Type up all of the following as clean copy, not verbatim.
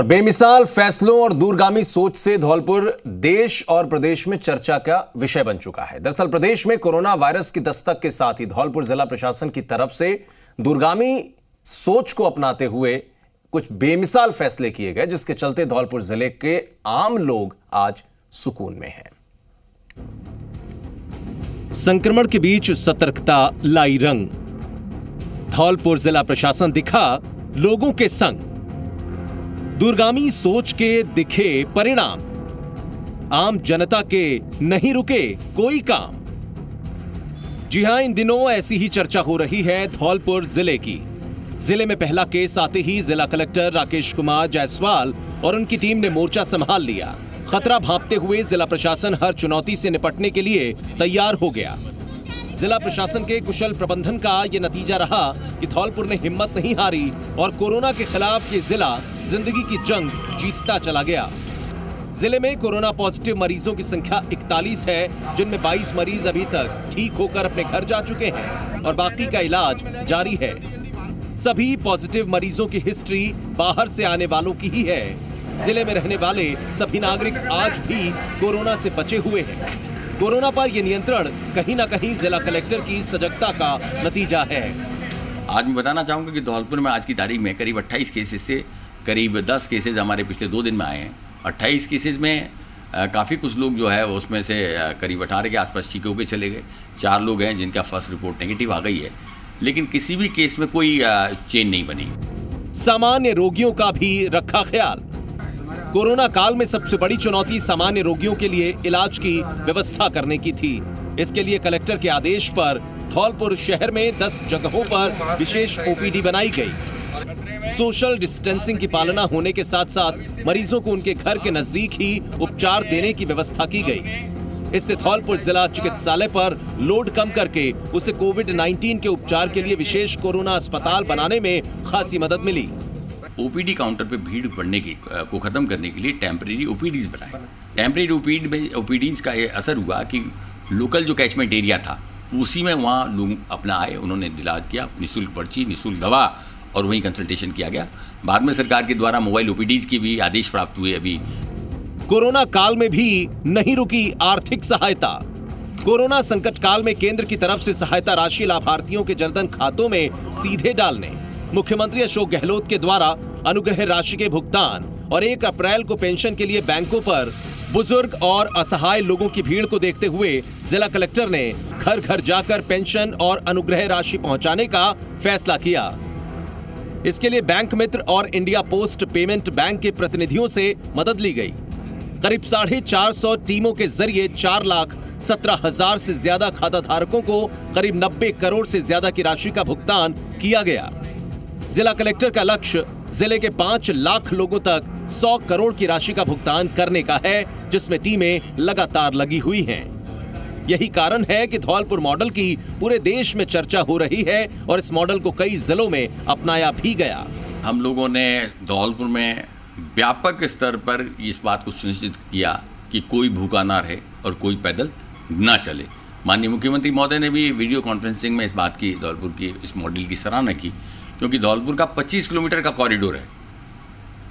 और बेमिसाल फैसलों और दूरगामी सोच से धौलपुर देश और प्रदेश में चर्चा का विषय बन चुका है। दरअसल प्रदेश में कोरोना वायरस की दस्तक के साथ ही धौलपुर जिला प्रशासन की तरफ से दूरगामी सोच को अपनाते हुए कुछ बेमिसाल फैसले किए गए, जिसके चलते धौलपुर जिले के आम लोग आज सुकून में हैं। संक्रमण के बीच सतर्कता लाई रंग। धौलपुर जिला प्रशासन दिखा लोगों के संग। दूरगामी सोच के दिखे परिणाम। आम जनता के नहीं रुके कोई काम। जी हां, इन दिनों ऐसी ही चर्चा हो रही है धौलपुर जिले की। जिले में पहला केस आते ही जिला कलेक्टर राकेश कुमार जायसवाल और उनकी टीम ने मोर्चा संभाल लिया। खतरा भांपते हुए जिला प्रशासन हर चुनौती से निपटने के लिए तैयार हो गया। जिला प्रशासन के कुशल प्रबंधन का यह नतीजा रहा कि धौलपुर ने हिम्मत नहीं हारी और कोरोना के खिलाफ ये जिला जिंदगी की जंग जीतता चला गया। जिले में कोरोना पॉजिटिव मरीजों की संख्या 41 है, जिनमें 22 मरीज अभी तक ठीक होकर अपने घर जा चुके हैं और बाकी का इलाज जारी है। सभी पॉजिटिव मरीजों की हिस्ट्री बाहर से आने वालों की ही है। जिले में रहने वाले सभी नागरिक आज भी कोरोना से बचे हुए हैं। कोरोना पर यह नियंत्रण कहीं ना कहीं जिला कलेक्टर की सजगता का नतीजा है। आज मैं बताना चाहूंगा कि धौलपुर में आज की तारीख में करीब 28 केसेस से करीब 10 केसेस हमारे पिछले 2 दिन में आए हैं। 28 केसेस में काफ़ी कुछ लोग जो है उसमें से करीब 18 के आसपास ठीक होकर चले गए। 4 लोग हैं जिनका फर्स्ट रिपोर्ट नेगेटिव आ गई है, लेकिन किसी भी केस में कोई चेन नहीं बनी। सामान्य रोगियों का भी रखा ख्याल। कोरोना काल में सबसे बड़ी चुनौती सामान्य रोगियों के लिए इलाज की व्यवस्था करने की थी। इसके लिए कलेक्टर के आदेश पर धौलपुर शहर में 10 जगहों पर विशेष ओपीडी बनाई गई। सोशल डिस्टेंसिंग की पालना होने के साथ साथ मरीजों को उनके घर के नजदीक ही उपचार देने की व्यवस्था की गई। इससे धौलपुर जिला चिकित्सालय पर लोड कम करके उसे कोविड-19 के उपचार के लिए विशेष कोरोना अस्पताल बनाने में खासी मदद मिली। ओपीडी काउंटर पे भीड़ बढ़ने को खत्म करने के लिए टेम्परेरी ओपीडीज बनाए। टेम्परेरी ओपीडीज का ये असर हुआ कि लोकल जो कैचमेंट एरिया था उसी में वहाँ लोग अपना आए, उन्होंने इलाज किया, निःशुल्क पर्ची, निःशुल्क दवा और वहीं कंसल्टेशन किया गया। बाद में सरकार के द्वारा मोबाइल ओपीडीज की भी आदेश प्राप्त हुए। अभी कोरोना काल में भी नहीं रुकी आर्थिक सहायता। कोरोना संकट काल में केंद्र की तरफ से सहायता राशि लाभार्थियों के जनधन खातों में सीधे डालने, मुख्यमंत्री अशोक गहलोत के द्वारा अनुग्रह राशि के भुगतान और 1 अप्रैल को पेंशन के लिए बैंकों पर बुजुर्ग और असहाय लोगों की भीड़ को देखते हुए जिला कलेक्टर ने घर घर जाकर पेंशन और अनुग्रह राशि पहुंचाने का फैसला किया। इसके लिए बैंक मित्र और इंडिया पोस्ट पेमेंट बैंक के प्रतिनिधियों से मदद ली गई। करीब 450 टीमों के जरिए 4,17,000 से ज्यादा खाता धारकों को करीब 90 करोड़ से ज्यादा की राशि का भुगतान किया गया। जिला कलेक्टर का लक्ष्य जिले के 5 लाख लोगों तक 100 करोड़ की राशि का भुगतान करने का है, जिसमें टीमें लगातार लगी हुई हैं। यही कारण है कि धौलपुर मॉडल की पूरे देश में चर्चा हो रही है और इस मॉडल को कई जिलों में अपनाया भी गया। हम लोगों ने धौलपुर में व्यापक स्तर पर इस बात को सुनिश्चित किया कि कोई भूखा ना रहे और कोई पैदल ना चले। माननीय मुख्यमंत्री महोदय ने भी वीडियो कॉन्फ्रेंसिंग में इस बात की, धौलपुर की इस मॉडल की सराहना की, क्योंकि धौलपुर का 25 किलोमीटर का कॉरिडोर है।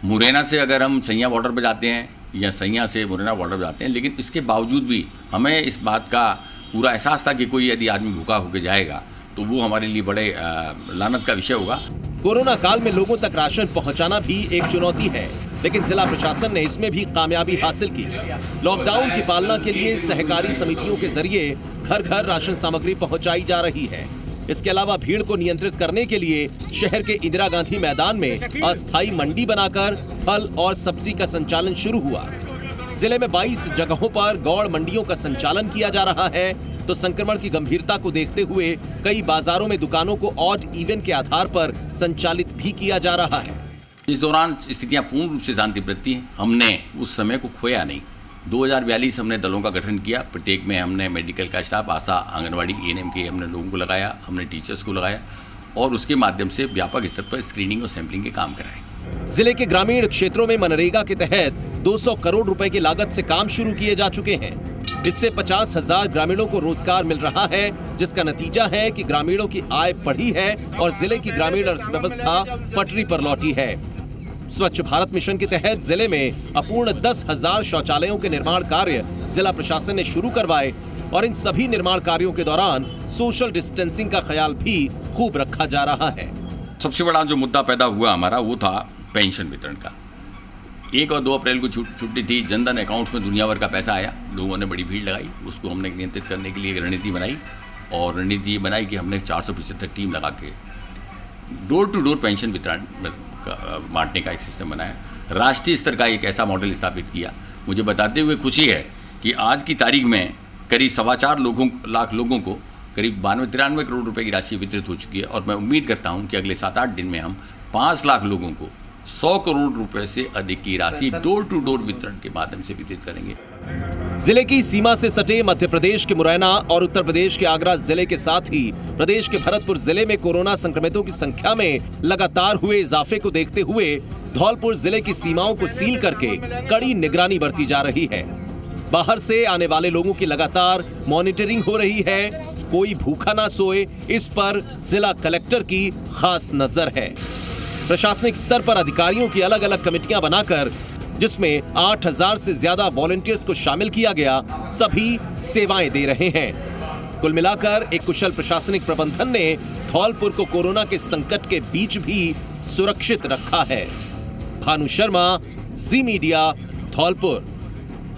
मुरैना से अगर हम सैया बॉर्डर पर जाते हैं या सैया से मुरैना बॉर्डर पर जाते हैं, लेकिन इसके बावजूद भी हमें इस बात का पूरा एहसास था कि कोई यदि आदमी भूखा होकर जाएगा तो वो हमारे लिए बड़े लानत का विषय होगा। कोरोना काल में लोगों तक राशन पहुंचाना भी एक चुनौती है, लेकिन जिला प्रशासन ने इसमें भी कामयाबी हासिल की। लॉकडाउन की पालना के लिए सहकारी समितियों के जरिए घर घर राशन सामग्री पहुंचाई जा रही है। इसके अलावा भीड़ को नियंत्रित करने के लिए शहर के इंदिरा गांधी मैदान में अस्थायी मंडी बनाकर फल और सब्जी का संचालन शुरू हुआ। जिले में 22 जगहों पर गौड़ मंडियों का संचालन किया जा रहा है, तो संक्रमण की गंभीरता को देखते हुए कई बाजारों में दुकानों को ऑड इवन के आधार पर संचालित भी किया जा रहा है। इस दौरान स्थितियां पूर्ण रूप से शांतिप्रद थी। हमने उस समय को खोया नहीं। 2042 हमने दलों का गठन किया। प्रत्येक में हमने मेडिकल का स्टाफ, आशा, आंगनवाड़ी, एएनएम के हमने लोगों को लगाया, हमने टीचर्स को लगाया और उसके माध्यम से व्यापक स्तर पर स्क्रीनिंग और सैंपलिंग के काम कराए। जिले के ग्रामीण क्षेत्रों में मनरेगा के तहत 200 करोड़ रुपए की लागत से काम शुरू किए जा चुके हैं। इससे 50,000 ग्रामीणों को रोजगार मिल रहा है, जिसका नतीजा है कि ग्रामीणों की आय बढ़ी है और जिले की ग्रामीण अर्थव्यवस्था पटरी पर लौटी है। स्वच्छ भारत मिशन के तहत जिले में अपूर्ण 10,000 शौचालयों के निर्माण कार्य जिला प्रशासन ने शुरू करवाए और इन सभी निर्माण कार्यों के दौरान सोशल डिस्टेंसिंग का ख्याल भी खूब रखा जा रहा है। सबसे बड़ा जो मुद्दा पैदा हुआ हमारा वो था पेंशन वितरण का। 1 और 2 अप्रैल को छुट्टी थी, जनधन अकाउंट्स में दुनिया भर का पैसा आया, लोगों ने बड़ी भीड़ लगाई, उसको हमने नियंत्रित करने के लिए एक रणनीति बनाई और रणनीति ये बनाई कि हमने 475 टीम लगा के डोर टू डोर पेंशन वितरण बांटने का एक सिस्टम बनाया। राष्ट्रीय स्तर का एक ऐसा मॉडल स्थापित किया। मुझे बताते हुए खुशी है कि आज की तारीख में करीब 4.25 लाख लोगों को करीब 92-93 करोड़ रुपए की राशि वितरित हो चुकी है और मैं उम्मीद करता हूं कि अगले 7-8 दिन में हम 5 लाख लोगों को 100 करोड़ रुपए से अधिक की राशि डोर टू डोर वितरण के माध्यम से वितरित करेंगे। जिले की सीमा से सटे मध्य प्रदेश के मुरैना और उत्तर प्रदेश के आगरा जिले के साथ ही प्रदेश के भरतपुर जिले में कोरोना संक्रमितों की संख्या में लगातार हुए इजाफे को देखते हुए धौलपुर जिले की सीमाओं को सील करके कड़ी निगरानी बरती जा रही है। बाहर से आने वाले लोगों की लगातार मॉनिटरिंग हो रही है। कोई भूखा ना सोए, इस पर जिला कलेक्टर की खास नजर है। प्रशासनिक स्तर पर अधिकारियों की अलग अलग कमेटियां बनाकर जिसमें 8,000 से ज्यादा वॉलंटियर्स को शामिल किया गया, सभी सेवाएं दे रहे हैं। कुल मिलाकर एक कुशल प्रशासनिक प्रबंधन ने धौलपुर को कोरोना के संकट के बीच भी सुरक्षित रखा है। भानु शर्मा, जी मीडिया, धौलपुर।